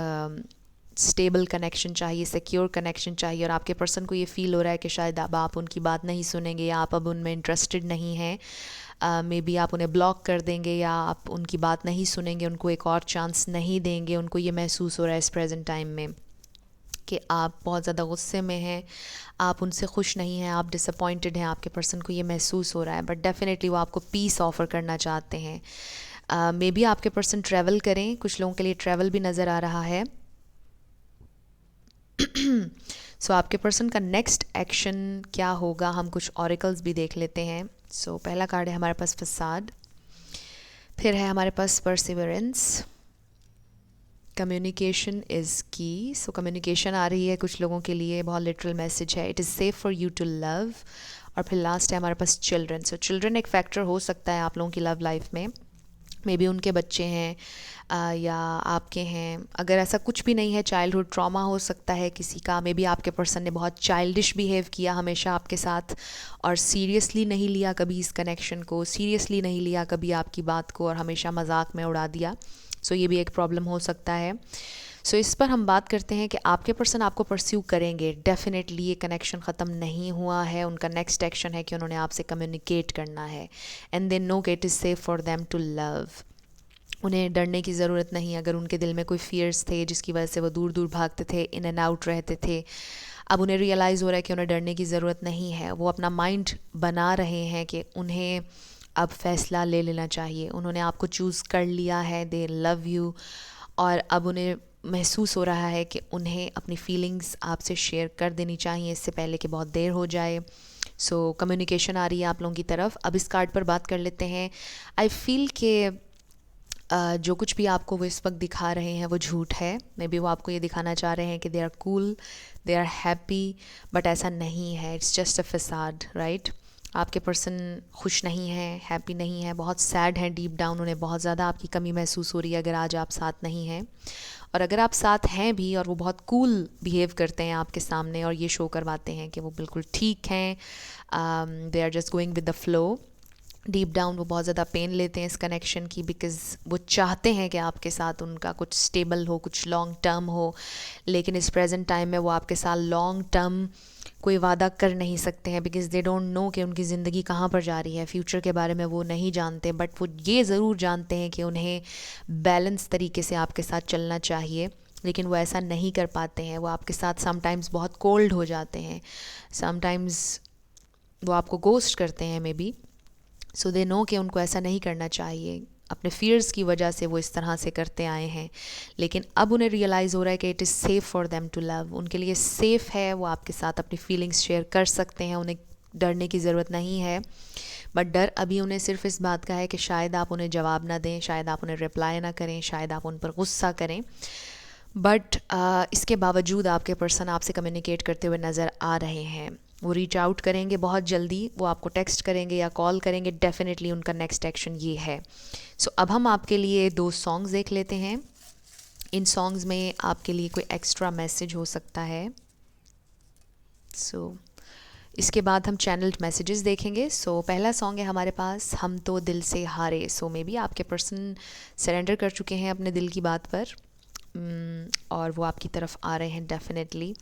स्टेबल कनेक्शन चाहिए, सिक्योर कनेक्शन चाहिए, और आपके पर्सन को ये फ़ील हो रहा है कि शायद अब आप उनकी बात नहीं सुनेंगे, या आप अब उनमें इंटरेस्टेड नहीं हैं। मे बी आप उन्हें ब्लॉक कर देंगे, या आप उनकी बात नहीं सुनेंगे, उनको एक और चांस नहीं देंगे। उनको ये महसूस हो रहा है इस प्रेजेंट टाइम में कि आप बहुत ज़्यादा गुस्से में हैं, आप उनसे खुश नहीं हैं, आप डिसअपॉइंटेड हैं, आपके पर्सन को ये महसूस हो रहा है, बट डेफिनेटली वो आपको पीस ऑफ़र करना चाहते हैं। मे बी आपके पर्सन ट्रैवल करें, कुछ लोगों के लिए ट्रैवल भी नज़र आ रहा है। सो आपके पर्सन का नेक्स्ट एक्शन क्या होगा, हम कुछ ऑरिकल्स भी देख लेते हैं। सो पहला कार्ड है हमारे पास फसाद, फिर है हमारे पास परसिवरेंस, कम्युनिकेशन इज़ की। सो कम्युनिकेशन आ रही है कुछ लोगों के लिए, बहुत लिटरल मैसेज है, it is safe for you to love. और फिर लास्ट है हमारे पास चिल्ड्रन। सो चिल्ड्रन एक फैक्टर हो सकता है आप लोगों की लव लाइफ में, मे बी उनके बच्चे हैं या आपके हैं। अगर ऐसा कुछ भी नहीं है, चाइल्डहुड ट्रॉमा हो सकता है किसी का, मे बी आपके पर्सन ने बहुत चाइल्डिश बिहेव किया हमेशा आपके साथ, और सीरियसली नहीं लिया कभी इस कनेक्शन को, सीरियसली नहीं लिया कभी आपकी बात को, और हमेशा मजाक में उड़ा दिया। सो ये भी एक प्रॉब्लम हो सकता है। सो इस पर हम बात करते हैं कि आपके पर्सन आपको परस्यू करेंगे डेफिनेटली, ये कनेक्शन ख़त्म नहीं हुआ है। उनका नेक्स्ट एक्शन है कि उन्होंने आपसे कम्युनिकेट करना है, एंड दे नो कि it is safe for them to love. उन्हें डरने की ज़रूरत नहीं। अगर उनके दिल में कोई फियर्स थे जिसकी वजह से वो दूर दूर भागते थे, इन एंड आउट रहते थे, अब उन्हें रियलाइज़ हो रहा है कि उन्हें डरने की ज़रूरत नहीं है। वो अपना माइंड बना रहे हैं कि उन्हें अब फैसला ले लेना चाहिए। उन्होंने आपको चूज़ कर लिया है, दे लव यू, और अब उन्हें महसूस हो रहा है कि उन्हें अपनी फीलिंग्स आपसे शेयर कर देनी चाहिए इससे पहले कि बहुत देर हो जाए। सो कम्युनिकेशन आ रही है आप लोगों की तरफ। अब इस कार्ड पर बात कर लेते हैं। आई फील के जो कुछ भी आपको वो इस वक्त दिखा रहे हैं वो झूठ है। मे बी वो आपको ये दिखाना चाह रहे हैं कि they are cool, they are happy, but ऐसा नहीं है। It's just a facade, right. आपके पर्सन खुश नहीं हैं, हैप्पी नहीं है, बहुत सैड हैं डीप डाउन। उन्हें बहुत ज़्यादा आपकी कमी महसूस हो रही है अगर आज आप साथ नहीं हैं। और अगर आप साथ हैं भी और वो बहुत कूल बिहेव करते हैं आपके सामने और ये शो करवाते हैं कि वो बिल्कुल ठीक हैं, they are just going with the flow, deep down वो बहुत ज़्यादा पेन लेते हैं इस कनेक्शन की, बिकॉज़ वो चाहते हैं कि आपके साथ उनका कुछ स्टेबल हो, कुछ लॉन्ग टर्म हो। लेकिन इस प्रेजेंट टाइम में वो आपके साथ लॉन्ग टर्म कोई वादा कर नहीं सकते हैं, बिकॉज़ दे डोंट नो कि उनकी ज़िंदगी कहाँ पर जा रही है। फ्यूचर के बारे में वो नहीं जानते, बट वो ये ज़रूर जानते हैं कि उन्हें बैलेंस तरीके से आपके साथ चलना चाहिए, लेकिन वो ऐसा नहीं कर पाते हैं। वो आपके साथ समटाइम्स बहुत कोल्ड हो जाते हैं, समटाइम्स वो आपको गोस्ट करते हैं may be. So they know कि उनको ऐसा नहीं करना चाहिए। अपने फियर्स की वजह से वो इस तरह से करते आए हैं, लेकिन अब उन्हें रियलाइज़ हो रहा है कि it is safe for them to love. उनके लिए सेफ़ है, वो आपके साथ अपनी फीलिंग्स शेयर कर सकते हैं, उन्हें डरने की ज़रूरत नहीं है। बट डर अभी उन्हें सिर्फ इस बात का है कि शायद आप उन्हें जवाब ना दें, शायद आप उन्हें रिप्लाई ना करें, शायद आप उन पर गुस्सा करें। बट इसके बावजूद आपके पर्सन आपसे कम्युनिकेट करते हुए नज़र आ रहे हैं। वो रीच आउट करेंगे बहुत जल्दी, वो आपको टेक्स्ट करेंगे या कॉल करेंगे, डेफिनेटली उनका नेक्स्ट एक्शन ये है। सो अब हम आपके लिए 2 सॉन्ग्स देख लेते हैं। इन सॉन्ग्स में आपके लिए कोई एक्स्ट्रा मैसेज हो सकता है। इसके बाद हम चैनल्ड मैसेजेस देखेंगे। पहला सॉन्ग है हमारे पास, हम तो दिल से हारे। मे बी आपके पर्सन सरेंडर कर चुके हैं अपने दिल की बात पर, और वो आपकी तरफ आ रहे हैं डेफिनेटली।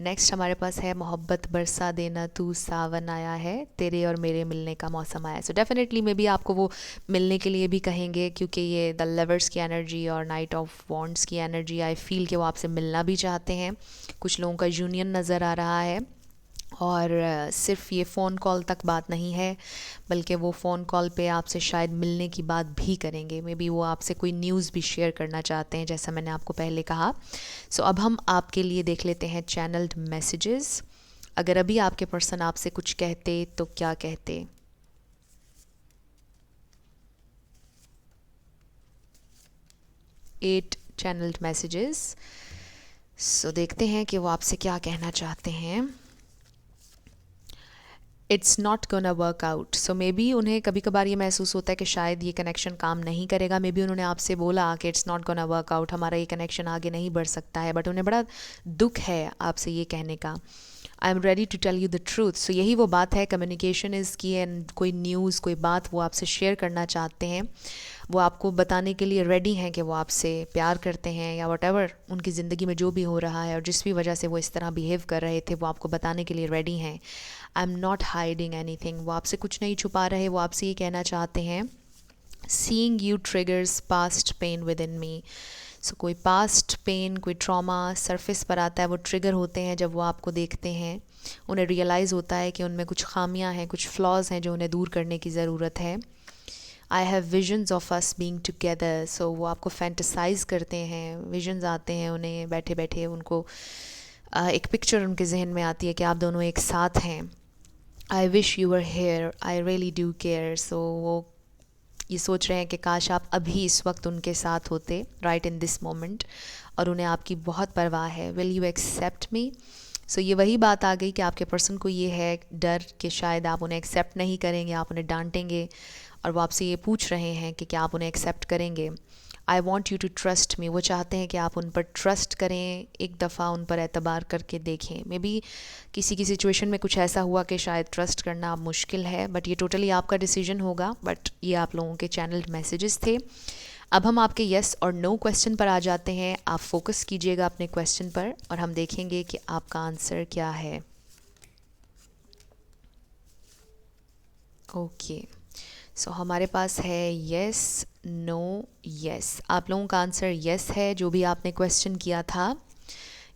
नेक्स्ट हमारे पास है, मोहब्बत बरसा देना तू सावन आया है, तेरे और मेरे मिलने का मौसम आया। डेफिनेटली मे बी आपको वो मिलने के लिए भी कहेंगे, क्योंकि ये द लवर्स की एनर्जी और नाइट ऑफ वॉन्ड्स की एनर्जी, आई फील कि वो आपसे मिलना भी चाहते हैं। कुछ लोगों का यूनियन नज़र आ रहा है, और सिर्फ ये फ़ोन कॉल तक बात नहीं है, बल्कि वो फ़ोन कॉल पे आपसे शायद मिलने की बात भी करेंगे। मे बी वो आपसे कोई न्यूज़ भी शेयर करना चाहते हैं, जैसा मैंने आपको पहले कहा। अब हम आपके लिए देख लेते हैं चैनल्ड मैसेजेस। अगर अभी आपके पर्सन आपसे कुछ कहते तो क्या कहते? 8 चैनल्ड मैसेजेस। देखते हैं कि वो आपसे क्या कहना चाहते हैं। It's not gonna work out. May be उन्हें कभी कभार ये महसूस होता है कि शायद ये कनेक्शन काम नहीं करेगा। मे बी उन्होंने आपसे बोला कि it's not gonna work out, हमारा ये कनेक्शन आगे नहीं बढ़ सकता है, बट उन्हें बड़ा दुख है आपसे ये कहने का। I am ready to tell you the truth. यही वो बात है, कम्युनिकेशन इज़ की, एंड कोई न्यूज़, कोई बात वो आपसे शेयर करना चाहते हैं, वो आपको बताने के लिए रेडी हैं कि वो आपसे प्यार करते हैं, या वटेवर उनकी ज़िंदगी में जो भी हो रहा है और जिस भी वजह से वो इस तरह बिहेव कर रहे थे, वो आपको बताने के लिए रेडी हैं। I am not hiding anything. वो आपसे कुछ नहीं छुपा रहे, वो आपसे ये कहना चाहते हैं, seeing you triggers past pain within me. कोई पास्ट पेन, कोई ट्रॉमा सरफेस पर आता है, वो ट्रिगर होते हैं जब वो आपको देखते हैं। उन्हें रियलाइज़ होता है कि उनमें कुछ खामियां हैं, कुछ फ्लॉज हैं जो उन्हें दूर करने की ज़रूरत है। I have visions of us being together. वो आपको फैंटसाइज करते हैं, विजन्स आते हैं उन्हें बैठे बैठे, उनको एक पिक्चर उनके जहन में आती है कि आप दोनों एक साथ हैं। I wish you were here, I really do care. वो ये सोच रहे हैं कि काश आप अभी इस वक्त उनके साथ होते, राइट इन दिस मोमेंट, और उन्हें आपकी बहुत परवाह है। विल यू एक्सेप्ट मी? ये वही बात आ गई कि आपके पर्सन को ये है डर कि शायद आप उन्हें एक्सेप्ट नहीं करेंगे, आप उन्हें डांटेंगे, और वो आपसे ये पूछ रहे हैं कि क्या आप उन्हें एक्सेप्ट करेंगे। I want you to trust me. वो चाहते हैं कि आप उन पर ट्रस्ट करें, एक दफ़ा उन पर एतबार करके देखें। मे बी किसी की सिचुएशन में कुछ ऐसा हुआ कि शायद ट्रस्ट करना अब मुश्किल है, बट ये टोटली आपका डिसीजन होगा। बट ये आप लोगों के चैनल्ड मैसेजेस थे। अब हम आपके येस और नो क्वेश्चन पर आ जाते हैं। आप फोकस कीजिएगा अपने क्वेश्चन पर, और हम देखेंगे कि आपका आंसर क्या है। ओके, हमारे पास है येस, नो, येस। आप लोगों का आंसर येस है, जो भी आपने क्वेश्चन किया था।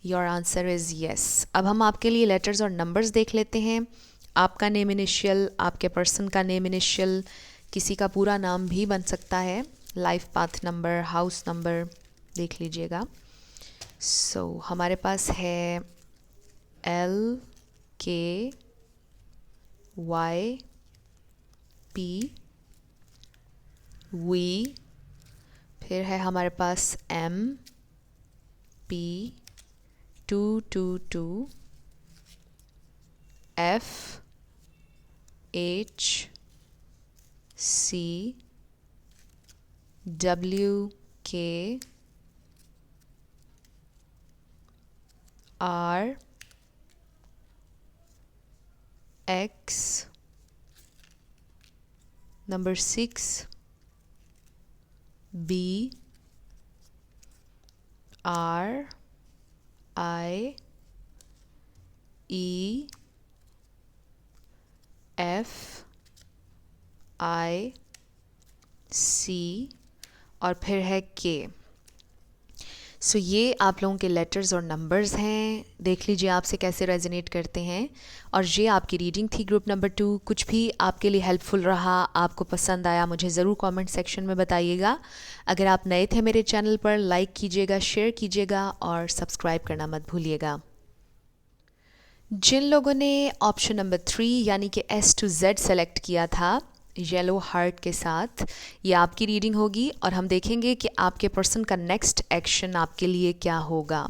Your answer is yes. अब हम आपके लिए लेटर्स और नंबर्स देख लेते हैं। आपका नेम इनिशियल, आपके पर्सन का नेम इनिशियल, किसी का पूरा नाम भी बन सकता है। Life path number, house number देख लीजिएगा। हमारे पास है LKYP, वी, फिर है हमारे पास MP222, FHCWK, RX, number 6, BRIEFIC, और फिर है K। ये आप लोगों के लेटर्स और नंबर्स हैं। देख लीजिए आपसे कैसे रेजोनेट करते हैं। और ये आपकी रीडिंग थी ग्रुप नंबर 2। कुछ भी आपके लिए हेल्पफुल रहा, आपको पसंद आया, मुझे ज़रूर कमेंट सेक्शन में बताइएगा। अगर आप नए थे मेरे चैनल पर, लाइक कीजिएगा, शेयर कीजिएगा, और सब्सक्राइब करना मत भूलिएगा। जिन लोगों ने ऑप्शन नंबर 3 यानी कि S to Z सेलेक्ट किया था, येलो हार्ट के साथ। ये आपकी रीडिंग होगी और हम देखेंगे कि आपके पर्सन का नेक्स्ट एक्शन आपके लिए क्या होगा।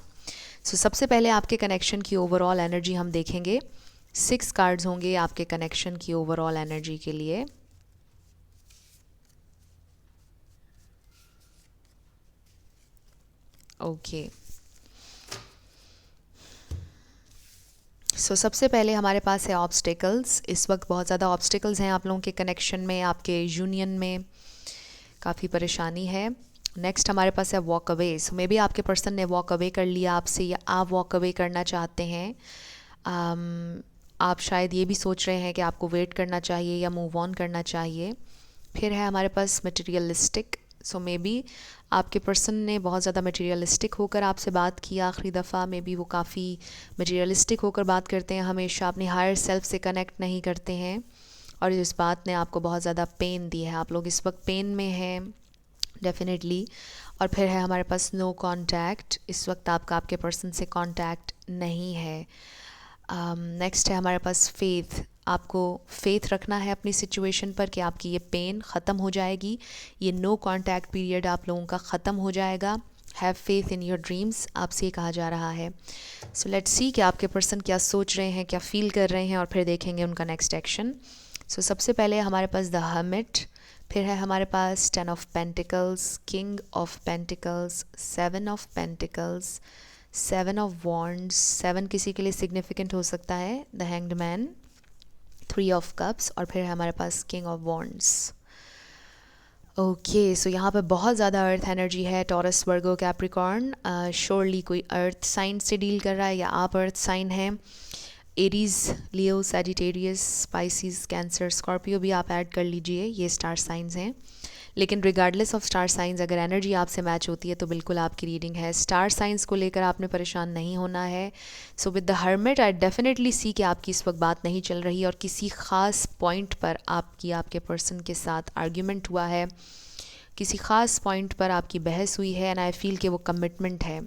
सबसे पहले आपके कनेक्शन की ओवरऑल एनर्जी हम देखेंगे। 6 कार्ड्स होंगे आपके कनेक्शन की ओवरऑल एनर्जी के लिए। ओके, सबसे पहले हमारे पास है ऑब्स्टिकल्स। इस वक्त बहुत ज़्यादा ऑब्स्टिकल्स हैं आप लोगों के कनेक्शन में, आपके यूनियन में काफ़ी परेशानी है। नेक्स्ट हमारे पास है वॉक अवे। मे बी आपके पर्सन ने वॉक अवे कर लिया आपसे, या आप वॉक अवे करना चाहते हैं। आप शायद ये भी सोच रहे हैं कि आपको वेट करना चाहिए या मूव ऑन करना चाहिए। फिर है हमारे पास मटेरियलिस्टिक। मे बी आपके पर्सन ने बहुत ज़्यादा मटेरियलिस्टिक होकर आपसे बात की आखिरी दफ़ा। मे बी वो काफ़ी मटेरियलिस्टिक होकर बात करते हैं, हमेशा अपनी हायर सेल्फ से कनेक्ट नहीं करते हैं, और इस बात ने आपको बहुत ज़्यादा पेन दी है। आप लोग इस वक्त पेन में हैं डेफिनेटली। और फिर है हमारे पास नो कांटेक्ट। इस वक्त आपका आपके पर्सन से कांटेक्ट नहीं है। नेक्स्ट है हमारे पास फेथ। आपको फेथ रखना है अपनी सिचुएशन पर कि आपकी ये पेन ख़त्म हो जाएगी, ये नो कांटेक्ट पीरियड आप लोगों का ख़त्म हो जाएगा। Have faith in your dreams, आपसे ये कहा जा रहा है। लेट्स सी कि आपके पर्सन क्या सोच रहे हैं, क्या फील कर रहे हैं, और फिर देखेंगे उनका नेक्स्ट एक्शन। सबसे पहले हमारे पास द हर्मिट। फिर है हमारे पास 10 of pentacles, king of pentacles, 7 of pentacles, 7 of wands. 7 किसी के लिए सिग्निफिकेंट हो सकता है, the hanged man, 3 of cups, और फिर है हमारे पास किंग ऑफ वॉन्ड्स। ओके, यहाँ पे बहुत ज़्यादा अर्थ एनर्जी है। टॉरस, वर्गो, कैप्रिकॉर्न, श्योरली कोई अर्थ साइन से डील कर रहा है, या आप अर्थ साइन हैं। Aries, Leo, Sagittarius, species, cancer, Scorpio भी आप ऐड कर लीजिए, ये स्टार साइंस हैं। लेकिन रिगार्डलेस ऑफ स्टार साइंस, अगर एनर्जी आपसे मैच होती है तो बिल्कुल आपकी रीडिंग है। स्टार साइंस को लेकर आपने परेशान नहीं होना है। With the hermit I definitely see कि आपकी इस वक्त बात नहीं चल रही, और किसी ख़ास पॉइंट पर आपके पर्सन के साथ आर्ग्यूमेंट हुआ है, किसी ख़ास पॉइंट पर आपकी बहस हुई है, एंड आई फील कि वो कमिटमेंट है।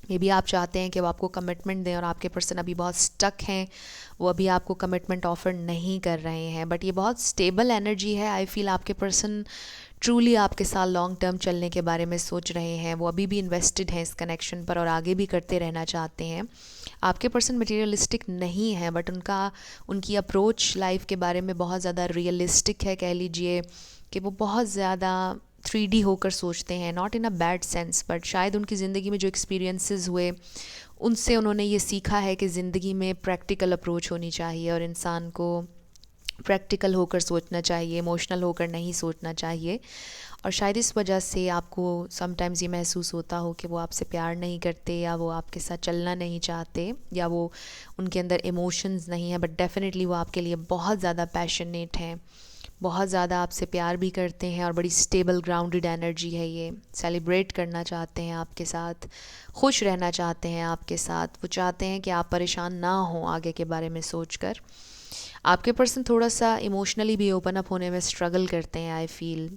मे बी आप चाहते हैं कि वो आपको कमिटमेंट दें, और आपके पर्सन अभी बहुत स्टक हैं, वो अभी आपको कमिटमेंट ऑफ़र नहीं कर रहे हैं। बट ये बहुत स्टेबल एनर्जी है। आई फील आपके पर्सन ट्रूली आपके साथ लॉन्ग टर्म चलने के बारे में सोच रहे हैं। वो अभी भी इन्वेस्टेड हैं इस कनेक्शन पर, और आगे भी करते रहना चाहते हैं। आपके पर्सन मटेरियलिस्टिक नहीं है, बट उनकी अप्रोच लाइफ के बारे में बहुत ज़्यादा रियलिस्टिक है। कह लीजिए कि वो बहुत ज़्यादा 3D होकर सोचते हैं, not in a bad sense, but शायद उनकी ज़िंदगी में जो एक्सपीरियंसेस हुए उनसे उन्होंने ये सीखा है कि ज़िंदगी में प्रैक्टिकल अप्रोच होनी चाहिए, और इंसान को प्रैक्टिकल होकर सोचना चाहिए, इमोशनल होकर नहीं सोचना चाहिए। और शायद इस वजह से आपको समटाइम्स ये महसूस होता हो कि वो आपसे प्यार नहीं करते, या वो आपके साथ चलना नहीं चाहते, या वो उनके अंदर इमोशंस नहीं है। बट डेफिनेटली वो आपके लिए बहुत ज़्यादा पैशनेट हैं, बहुत ज़्यादा आपसे प्यार भी करते हैं, और बड़ी स्टेबल ग्राउंडेड एनर्जी है ये। सेलिब्रेट करना चाहते हैं आपके साथ, खुश रहना चाहते हैं आपके साथ। वो चाहते हैं कि आप परेशान ना हों आगे के बारे में सोचकर। आपके पर्सन थोड़ा सा इमोशनली भी ओपन अप होने में स्ट्रगल करते हैं आई फील,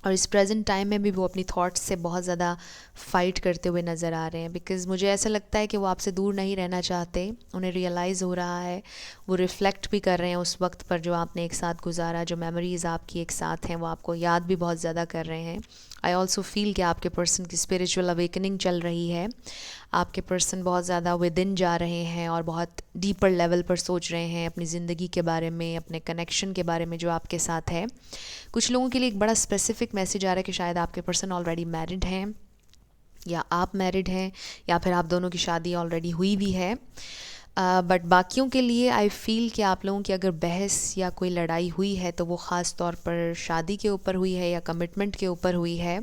और इस प्रेजेंट टाइम में भी वो अपनी थॉट्स से बहुत ज़्यादा फ़ाइट करते हुए नज़र आ रहे हैं। बिकॉज़ मुझे ऐसा लगता है कि वो आपसे दूर नहीं रहना चाहते, उन्हें रियलाइज़ हो रहा है, वो रिफ़्लेक्ट भी कर रहे हैं उस वक्त पर जो आपने एक साथ गुजारा, जो मेमोरीज़ आपकी एक साथ हैं, वो आपको याद भी बहुत ज़्यादा कर रहे हैं। आई ऑल्सो फील कि आपके पर्सन की स्पिरिचुअल अवेकनिंग चल रही है। आपके पर्सन बहुत ज़्यादा विद इन जा रहे हैं, और बहुत डीपर लेवल पर सोच रहे हैं अपनी ज़िंदगी के बारे में, अपने कनेक्शन के बारे में जो आपके साथ है। कुछ लोगों के लिए एक बड़ा स्पेसिफिक मैसेज आ रहा है कि शायद आपके पर्सन ऑलरेडी मैरिड हैं, या आप मैरिड हैं, या फिर आप दोनों की शादी ऑलरेडी हुई भी है। बट बाकियों के लिए आई फील कि आप लोगों की अगर बहस या कोई लड़ाई हुई है तो वो ख़ास तौर पर शादी के ऊपर हुई है, या कमिटमेंट के ऊपर हुई है।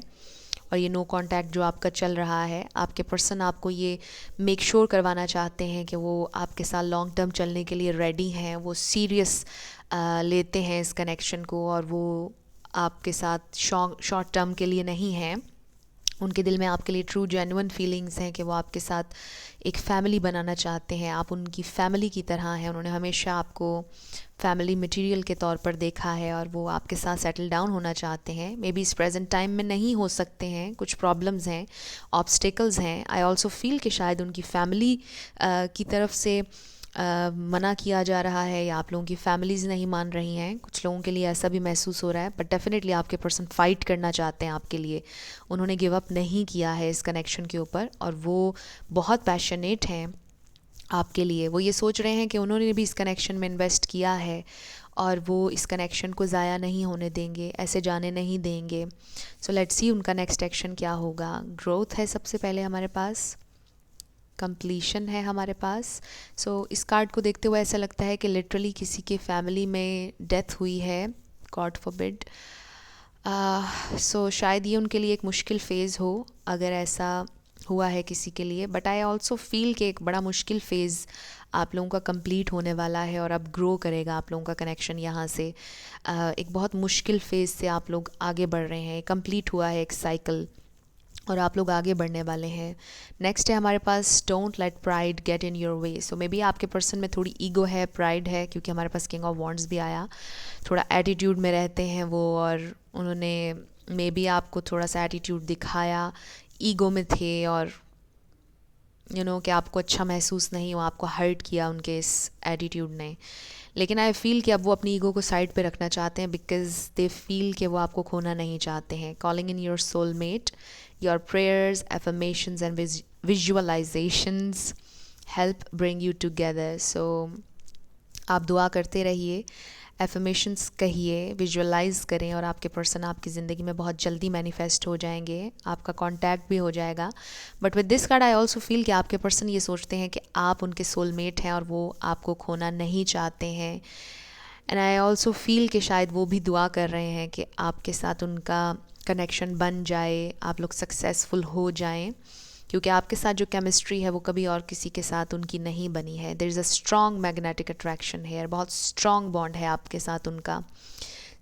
और ये नो कांटेक्ट जो आपका चल रहा है, आपके पर्सन आपको ये मेक श्योर करवाना चाहते हैं कि वो आपके साथ लॉन्ग टर्म चलने के लिए रेडी हैं, वो सीरियस लेते हैं इस कनेक्शन को, और वो आपके साथ शॉर्ट टर्म के लिए नहीं हैं। उनके दिल में आपके लिए ट्रू जेन्युइन फीलिंग्स हैं कि वो आपके साथ एक फ़ैमिली बनाना चाहते हैं, आप उनकी फ़ैमिली की तरह हैं। उन्होंने हमेशा आपको फैमिली मटेरियल के तौर पर देखा है, और वो आपके साथ सेटल डाउन होना चाहते हैं। मे बी इस प्रेजेंट टाइम में नहीं हो सकते हैं, कुछ प्रॉब्लम्स हैं, ऑब्स्टिकल्स हैं। आई ऑल्सो फील कि शायद उनकी फ़ैमिली की तरफ से मना किया जा रहा है या आप लोगों की फैमिलीज़ नहीं मान रही हैं। कुछ लोगों के लिए ऐसा भी महसूस हो रहा है, बट डेफिनेटली आपके पर्सन फ़ाइट करना चाहते हैं आपके लिए। उन्होंने गिव अप नहीं किया है इस कनेक्शन के ऊपर और वो बहुत पैशनेट हैं आपके लिए। वो ये सोच रहे हैं कि उन्होंने भी इस कनेक्शन में इन्वेस्ट किया है और वो इस कनेक्शन को ज़ाया नहीं होने देंगे, ऐसे जाने नहीं देंगे। सो लेट्स सी उनका नेक्स्ट एक्शन क्या होगा। ग्रोथ है सबसे पहले हमारे पास, कंप्लीशन है हमारे पास। सो इस कार्ड को देखते हुए ऐसा लगता है कि लिटरली किसी के फैमिली में डेथ हुई है, गॉड फॉरबिड। सो शायद ये उनके लिए एक मुश्किल फ़ेज़ हो अगर ऐसा हुआ है किसी के लिए, बट आई ऑल्सो फील कि एक बड़ा मुश्किल फ़ेज़ आप लोगों का कंप्लीट होने वाला है और अब ग्रो करेगा आप लोगों का कनेक्शन यहाँ से। एक बहुत मुश्किल फ़ेज़ से आप लोग आगे बढ़ रहे हैं, कंप्लीट हुआ है एक साइकिल और आप लोग आगे बढ़ने वाले हैं। नेक्स्ट है हमारे पास don't let pride get in your way. So may be आपके पर्सन में थोड़ी ईगो है, प्राइड है, क्योंकि हमारे पास किंग ऑफ वॉन्ड्स भी आया। थोड़ा एटीट्यूड में रहते हैं वो और उन्होंने मे बी आपको थोड़ा सा एटीट्यूड दिखाया, ईगो में थे और कि आपको अच्छा महसूस नहीं हुआ, आपको हर्ट किया उनके इस एटीट्यूड ने। लेकिन आई फील कि अब वो अपनी ईगो को साइड पे रखना चाहते हैं बिकॉज दे फील कि वो आपको खोना नहीं चाहते हैं। Calling in your soulmate, your prayers, affirmations and visualisations help bring you together. So आप दुआ करते रहिए, एफर्मेशंस कहिए, विजुअलाइज करें और आपके पर्सन आपकी ज़िंदगी में बहुत जल्दी मैनिफेस्ट हो जाएंगे, आपका कांटेक्ट भी हो जाएगा। But with this card I also feel कि आपके पर्सन ये सोचते हैं कि आप उनके सोलमेट हैं और वो आपको खोना नहीं चाहते हैं। एंड आई ऑल्सो फील कि शायद वो भी दुआ कर रहे हैं कि आपके साथ उनका कनेक्शन बन जाए, आप लोग सक्सेसफुल हो जाएं, क्योंकि आपके साथ जो केमिस्ट्री है वो कभी और किसी के साथ उनकी नहीं बनी है। There is a strong magnetic attraction है, बहुत स्ट्रॉन्ग बॉन्ड है आपके साथ उनका।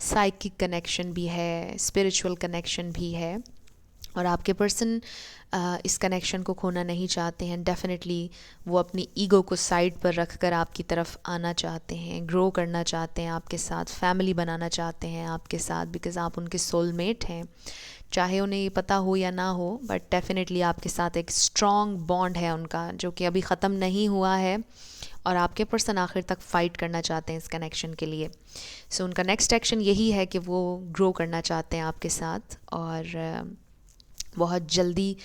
साइकिक कनेक्शन भी है, स्पिरिचुअल कनेक्शन भी है और आपके पर्सन इस कनेक्शन को खोना नहीं चाहते हैं। डेफिनेटली वो अपनी ईगो को साइड पर रख कर आपकी तरफ आना चाहते हैं, ग्रो करना चाहते हैं आपके साथ, फैमिली बनाना चाहते हैं आपके साथ, बिकॉज़ आप उनके सोलमेट हैं। चाहे उन्हें ये पता हो या ना हो, बट डेफिनेटली आपके साथ एक स्ट्रॉन्ग बॉन्ड है उनका जो कि अभी ख़त्म नहीं हुआ है और आपके पर्सन आखिर तक फ़ाइट करना चाहते हैं इस कनेक्शन के लिए। सो उनका नेक्स्ट एक्शन यही है कि वो ग्रो करना चाहते हैं आपके साथ और बहुत जल्दी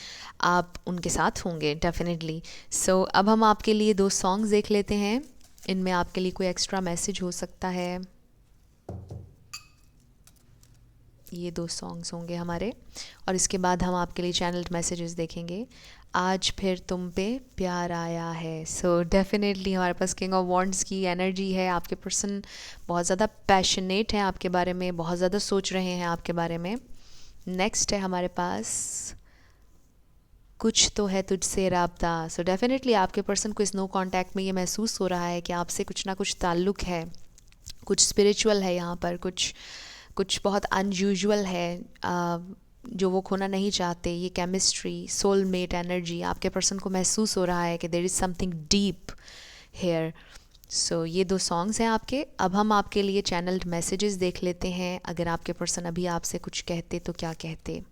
आप उनके साथ होंगे डेफिनेटली। सो अब हम आपके लिए 2 सॉन्ग्स देख लेते हैं, इनमें आपके लिए कोई एक्स्ट्रा मैसेज हो सकता है। ये 2 सॉन्ग्स होंगे हमारे और इसके बाद हम आपके लिए चैनल्ड मैसेजेस देखेंगे। आज फिर तुम पे प्यार आया है। सो डेफिनेटली हमारे पास किंग ऑफ वॉन्ड्स की एनर्जी है। आपके पर्सन बहुत ज़्यादा पैशनेट हैं आपके बारे में, बहुत ज़्यादा सोच रहे हैं आपके बारे में। नेक्स्ट है हमारे पास कुछ तो है तुझसे राब्ता। सो डेफिनेटली आपके पर्सन को इस नो कॉन्टैक्ट में ये महसूस हो रहा है कि आपसे कुछ ना कुछ ताल्लुक़ है, कुछ स्पिरिचुअल है यहाँ पर, कुछ बहुत अनयूजुअल है जो वो खोना नहीं चाहते। ये केमिस्ट्री, सोलमेट एनर्जी आपके पर्सन को महसूस हो रहा है कि there is something deep here. So ये 2 सॉन्ग्स हैं आपके। अब हम आपके लिए चैनल्ड मैसेजेस देख लेते हैं। अगर आपके पर्सन अभी आपसे कुछ कहते तो क्या कहते।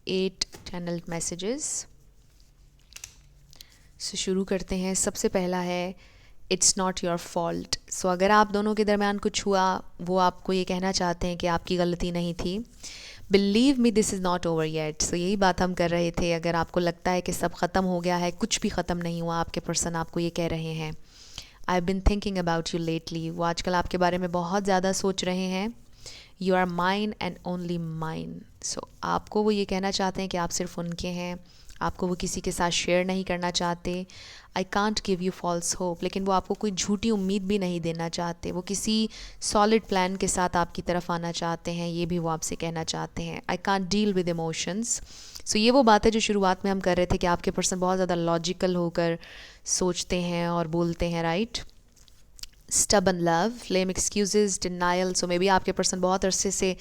Eight channelled messages. सो शुरू करते हैं। सबसे पहला है इट्स नॉट योर फॉल्ट। सो अगर आप दोनों के दरमियान कुछ हुआ, वो आपको ये कहना चाहते हैं कि आपकी गलती नहीं थी। Believe me this is not over yet. So यही बात हम कर रहे थे। अगर आपको लगता है कि सब ख़त्म हो गया है, कुछ भी ख़त्म नहीं हुआ, आपके पर्सन आपको ये कह रहे हैं I been thinking about you lately. वो आजकल आपके बारे में बहुत ज़्यादा सोच रहे हैं। You are mine and only mine. So आपको वो ये कहना चाहते हैं कि आप सिर्फ उनके हैं, आपको वो किसी के साथ शेयर नहीं करना चाहते। I can't give you false hope. लेकिन वो आपको कोई झूठी उम्मीद भी नहीं देना चाहते। वो किसी सॉलिड प्लान के साथ आपकी तरफ आना चाहते हैं, ये भी वो आपसे कहना चाहते हैं। I can't deal with emotions. So ये वो बात है जो शुरुआत में हम कर रहे थे कि आपके पर्सन बहुत ज़्यादा लॉजिकल होकर सोचते हैं और बोलते हैं, right. Stubborn love, lame excuses, denial. So may be आपके पर्सन बहुत अरसे से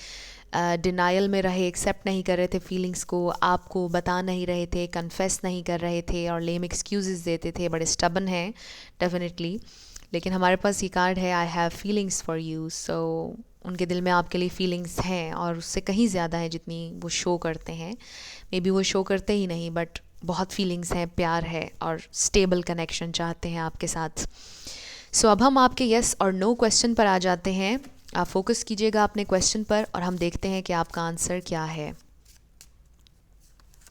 डिनाइल में रहे, एक्सेप्ट नहीं कर रहे थे फीलिंग्स को, आपको बता नहीं रहे थे, कन्फेस नहीं कर रहे थे और लेम एक्सक्यूजेस देते थे। बड़े स्टबन हैं डेफिनेटली। लेकिन हमारे पास ये कार्ड है I have feelings for you. So उनके दिल में आपके लिए फीलिंग्स हैं और उससे कहीं ज़्यादा है जितनी वो शो करते हैं। मे बी वो शो करते ही नहीं, बट बहुत फीलिंग्स हैं, प्यार है और स्टेबल कनेक्शन चाहते हैं आपके साथ। सो अब हम आपके येस और नो क्वेश्चन पर आ जाते हैं। आप फोकस कीजिएगा अपने क्वेश्चन पर और हम देखते हैं कि आपका आंसर क्या है।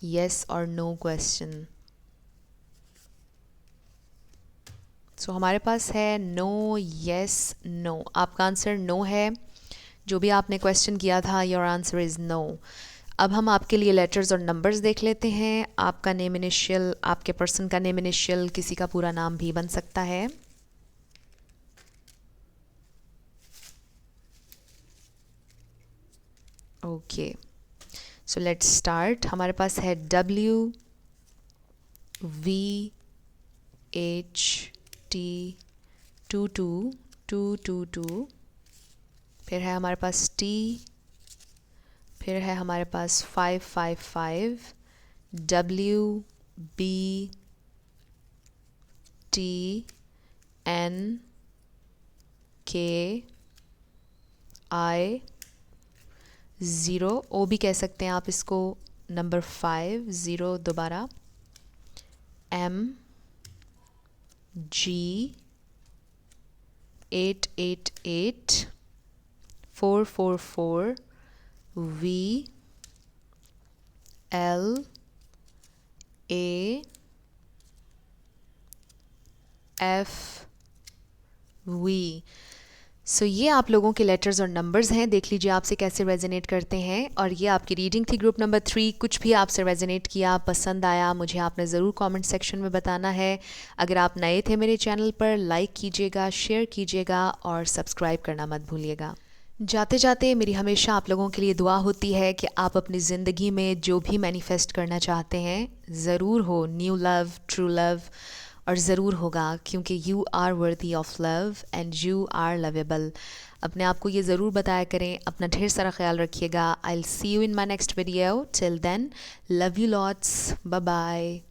येस और नो क्वेश्चन। सो हमारे पास है नो, येस, नो। आपका आंसर नो है। जो भी आपने क्वेश्चन किया था, योर आंसर इज़ नो। अब हम आपके लिए लेटर्स और नंबर्स देख लेते हैं। आपका नेम इनिशियल, आपके पर्सन का नेम इनिशियल किसी का पूरा नाम भी बन सकता है। Okay, so let's start. हमारे पास है W, V, H, T, 222222। फिर है हमारे पास T, फिर है हमारे पास 555, W, B, T, N, K, I, 0, O भी कह सकते हैं आप इसको, नंबर 5, 0 दोबारा, M, G, 888, 444, V, L, A, F, V। सो ये आप लोगों के लेटर्स और नंबर्स हैं। देख लीजिए आपसे कैसे रेजोनेट करते हैं। और ये आपकी रीडिंग थी ग्रुप नंबर 3। कुछ भी आपसे रेजोनेट किया, पसंद आया, मुझे आपने ज़रूर कमेंट सेक्शन में बताना है। अगर आप नए थे मेरे चैनल पर, लाइक कीजिएगा, शेयर कीजिएगा और सब्सक्राइब करना मत भूलिएगा। जाते जाते मेरी हमेशा आप लोगों के लिए दुआ होती है कि आप अपनी ज़िंदगी में जो भी मैनिफेस्ट करना चाहते हैं, ज़रूर हो न्यू लव, ट्रू लव, और ज़रूर होगा, क्योंकि you are worthy of love and you are lovable. अपने आप को ये ज़रूर बताया करें। अपना ढेर सारा ख्याल रखिएगा। I will see you in my next video. Till then, love you lots, bye bye.